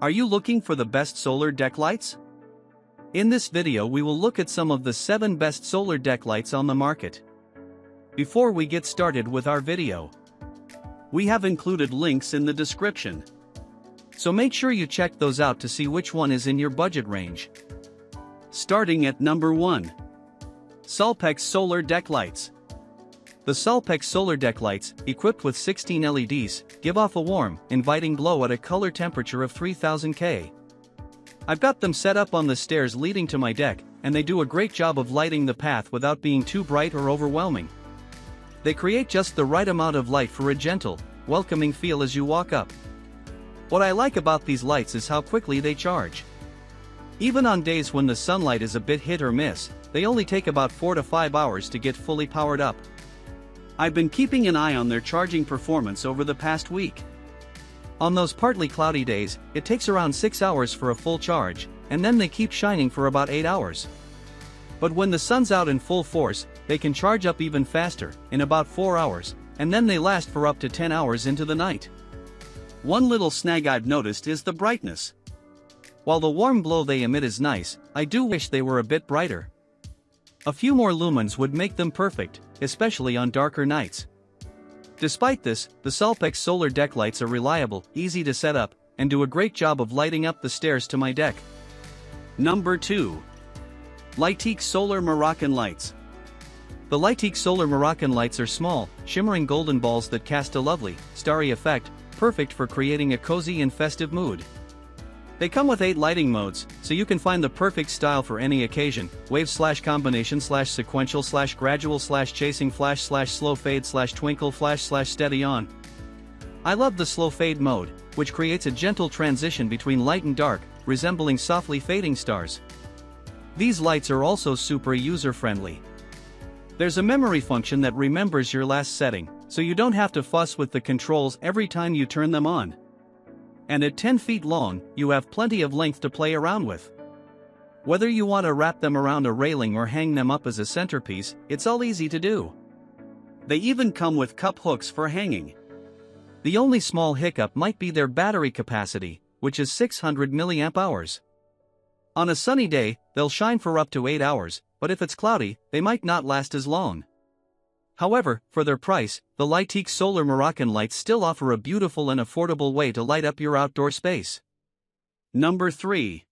Are you looking for the best solar deck lights? In this video we will look at some of the 7 best solar deck lights on the market. Before we get started with our video, we have included links in the description. So make sure you check those out to see which one is in your budget range. Starting at number 1. SOLPEX Solar Deck Lights. The SOLPEX solar deck lights, equipped with 16 LEDs, give off a warm, inviting glow at a color temperature of 3000 K. I've got them set up on the stairs leading to my deck, and they do a great job of lighting the path without being too bright or overwhelming. They create just the right amount of light for a gentle, welcoming feel as you walk up. What I like about these lights is how quickly they charge. Even on days when the sunlight is a bit hit or miss, they only take about 4 to 5 hours to get fully powered up. I've been keeping an eye on their charging performance over the past week. On those partly cloudy days, it takes around 6 hours for a full charge, and then they keep shining for about 8 hours. But when the sun's out in full force, they can charge up even faster, in about 4 hours, and then they last for up to 10 hours into the night. One little snag I've noticed is the brightness. While the warm glow they emit is nice, I do wish they were a bit brighter. A few more lumens would make them perfect, especially on darker nights. Despite this, the SOLPEX solar deck lights are reliable, easy to set up, and do a great job of lighting up the stairs to my deck. Number 2. Lightique Solar Moroccan Lights. The Lightique Solar Moroccan lights are small, shimmering golden balls that cast a lovely, starry effect, perfect for creating a cozy and festive mood. They come with 8 lighting modes, so you can find the perfect style for any occasion: wave / combination / sequential / gradual / chasing flash / slow fade / twinkle flash / steady on. I love the slow fade mode, which creates a gentle transition between light and dark, resembling softly fading stars. These lights are also super user-friendly. There's a memory function that remembers your last setting, so you don't have to fuss with the controls every time you turn them on. And at 10 feet long, you have plenty of length to play around with. Whether you want to wrap them around a railing or hang them up as a centerpiece, it's all easy to do. They even come with cup hooks for hanging. The only small hiccup might be their battery capacity, which is 600 mAh. On a sunny day, they'll shine for up to 8 hours, but if it's cloudy, they might not last as long. However, for their price, the Lightique Solar Moroccan lights still offer a beautiful and affordable way to light up your outdoor space. Number 3.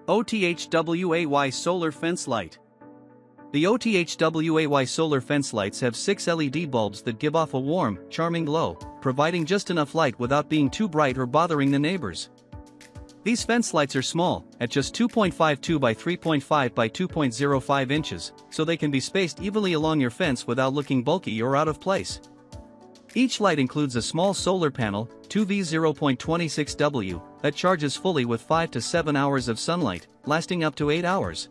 OTHWAY Solar Fence Light. The OTHWAY solar fence lights have 6 LED bulbs that give off a warm, charming glow, providing just enough light without being too bright or bothering the neighbors. These fence lights are small, at just 2.52 by 3.5 by 2.05 inches, so they can be spaced evenly along your fence without looking bulky or out of place. Each light includes a small solar panel, 2V0.26W, that charges fully with 5 to 7 hours of sunlight, lasting up to 8 hours.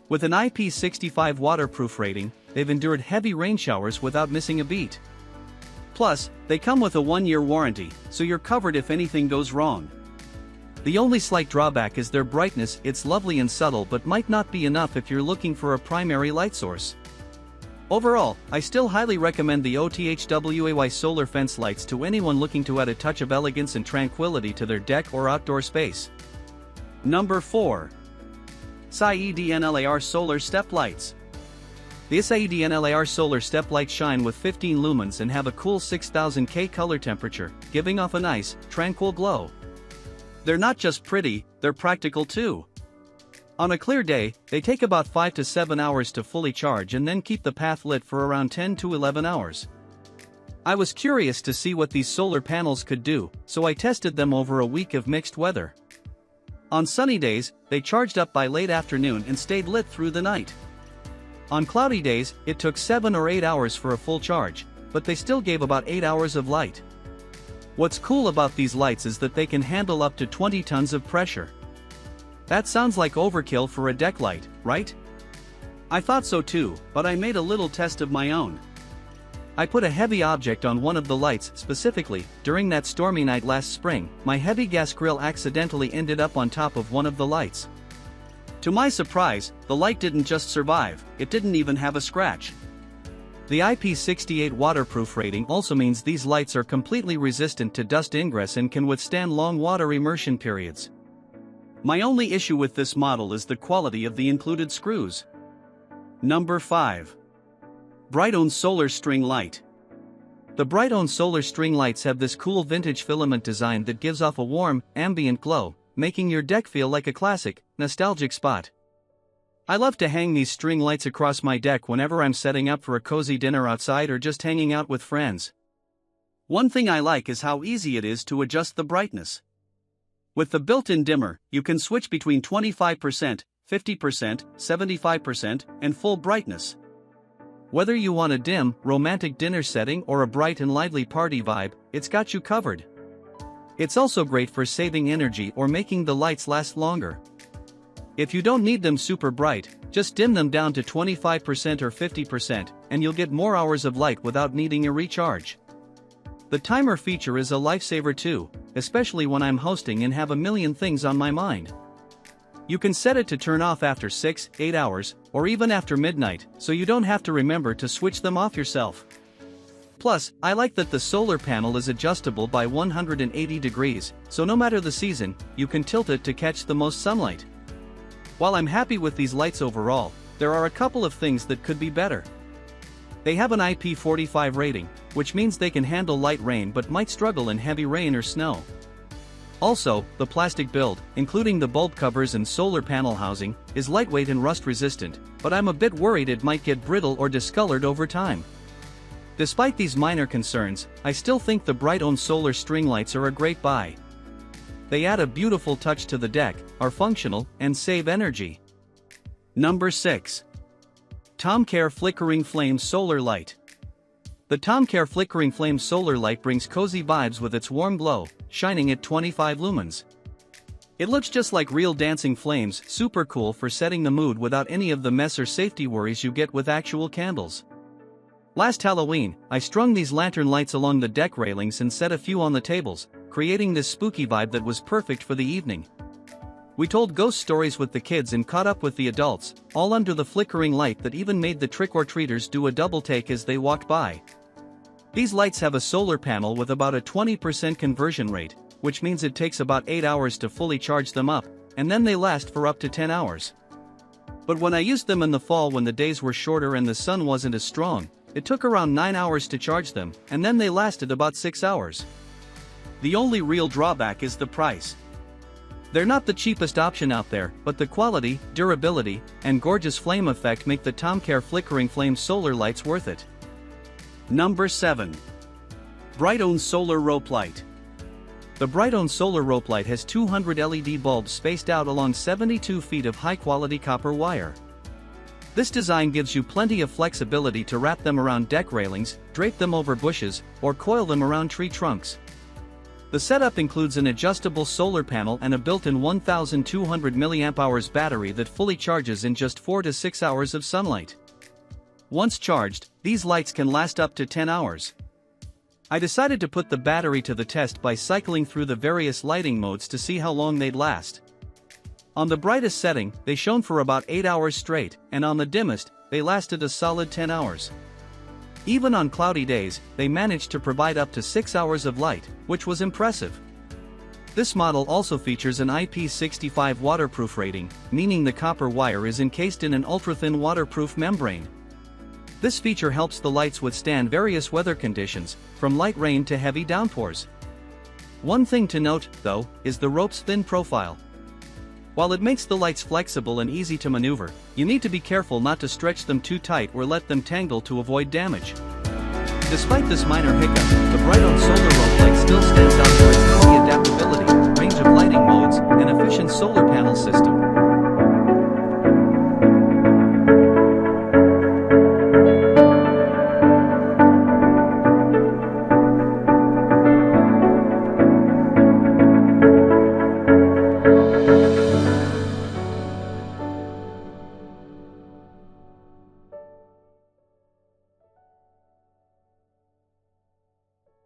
With an IP65 waterproof rating, they've endured heavy rain showers without missing a beat. Plus, they come with a 1-year warranty, so you're covered if anything goes wrong. The only slight drawback is their brightness. It's lovely and subtle but might not be enough if you're looking for a primary light source. Overall, I still highly recommend the OTHWAY solar fence lights to anyone looking to add a touch of elegance and tranquility to their deck or outdoor space. Number 4. SIEDiNLAR Solar Step Lights. The SIEDiNLAR solar step lights shine with 15 lumens and have a cool 6000 K color temperature, giving off a nice, tranquil glow. They're not just pretty, they're practical too. On a clear day, they take about 5 to 7 hours to fully charge and then keep the path lit for around 10 to 11 hours. I was curious to see what these solar panels could do, so I tested them over a week of mixed weather. On sunny days, they charged up by late afternoon and stayed lit through the night. On cloudy days, it took 7 or 8 hours for a full charge, but they still gave about 8 hours of light. What's cool about these lights is that they can handle up to 20 tons of pressure. That sounds like overkill for a deck light, right? I thought so too, but I made a little test of my own. I put a heavy object on one of the lights. Specifically, during that stormy night last spring, my heavy gas grill accidentally ended up on top of one of the lights. To my surprise, the light didn't just survive, it didn't even have a scratch. The IP68 waterproof rating also means these lights are completely resistant to dust ingress and can withstand long water immersion periods. My only issue with this model is the quality of the included screws. Number 5. Brightown Solar String Light. The Brightown solar string lights have this cool vintage filament design that gives off a warm, ambient glow, making your deck feel like a classic, nostalgic spot. I love to hang these string lights across my deck whenever I'm setting up for a cozy dinner outside or just hanging out with friends. One thing I like is how easy it is to adjust the brightness. With the built-in dimmer, you can switch between 25%, 50%, 75%, and full brightness. Whether you want a dim, romantic dinner setting or a bright and lively party vibe, it's got you covered. It's also great for saving energy or making the lights last longer. If you don't need them super bright, just dim them down to 25% or 50%, and you'll get more hours of light without needing a recharge. The timer feature is a lifesaver too, especially when I'm hosting and have a million things on my mind. You can set it to turn off after 6, 8 hours, or even after midnight, so you don't have to remember to switch them off yourself. Plus, I like that the solar panel is adjustable by 180 degrees, so no matter the season, you can tilt it to catch the most sunlight. While I'm happy with these lights overall, there are a couple of things that could be better. They have an IP45 rating, which means they can handle light rain but might struggle in heavy rain or snow. Also, the plastic build, including the bulb covers and solar panel housing, is lightweight and rust resistant, but I'm a bit worried it might get brittle or discolored over time. Despite these minor concerns, I still think the Brightown solar string lights are a great buy. They add a beautiful touch to the deck, are functional, and save energy. Number 6. TomCare Flickering Flame Solar Light. The TomCare Flickering Flame Solar Light brings cozy vibes with its warm glow, shining at 25 lumens. It looks just like real dancing flames, super cool for setting the mood without any of the mess or safety worries you get with actual candles. Last Halloween, I strung these lantern lights along the deck railings and set a few on the tables, creating this spooky vibe that was perfect for the evening. We told ghost stories with the kids and caught up with the adults, all under the flickering light that even made the trick-or-treaters do a double take as they walked by. These lights have a solar panel with about a 20% conversion rate, which means it takes about 8 hours to fully charge them up, and then they last for up to 10 hours. But when I used them in the fall when the days were shorter and the sun wasn't as strong, it took around 9 hours to charge them, and then they lasted about 6 hours. The only real drawback is the price. They're not the cheapest option out there, but the quality, durability, and gorgeous flame effect make the TomCare Flickering Flame solar lights worth it. Number 7. Brightown Solar Rope Light. The Brightown Solar Rope Light has 200 LED bulbs spaced out along 72 feet of high-quality copper wire. This design gives you plenty of flexibility to wrap them around deck railings, drape them over bushes, or coil them around tree trunks. The setup includes an adjustable solar panel and a built-in 1200 mAh battery that fully charges in just 4 to 6 hours of sunlight. Once charged, these lights can last up to 10 hours. I decided to put the battery to the test by cycling through the various lighting modes to see how long they'd last. On the brightest setting, they shone for about 8 hours straight, and on the dimmest, they lasted a solid 10 hours. Even on cloudy days, they managed to provide up to 6 hours of light, which was impressive. This model also features an IP65 waterproof rating, meaning the copper wire is encased in an ultra-thin waterproof membrane. This feature helps the lights withstand various weather conditions, from light rain to heavy downpours. One thing to note, though, is the rope's thin profile. While it makes the lights flexible and easy to maneuver, you need to be careful not to stretch them too tight or let them tangle to avoid damage. Despite this minor hiccup, the Brightown solar rope light still stands out for its easy adaptability, range of lighting modes, and efficient solar panel system.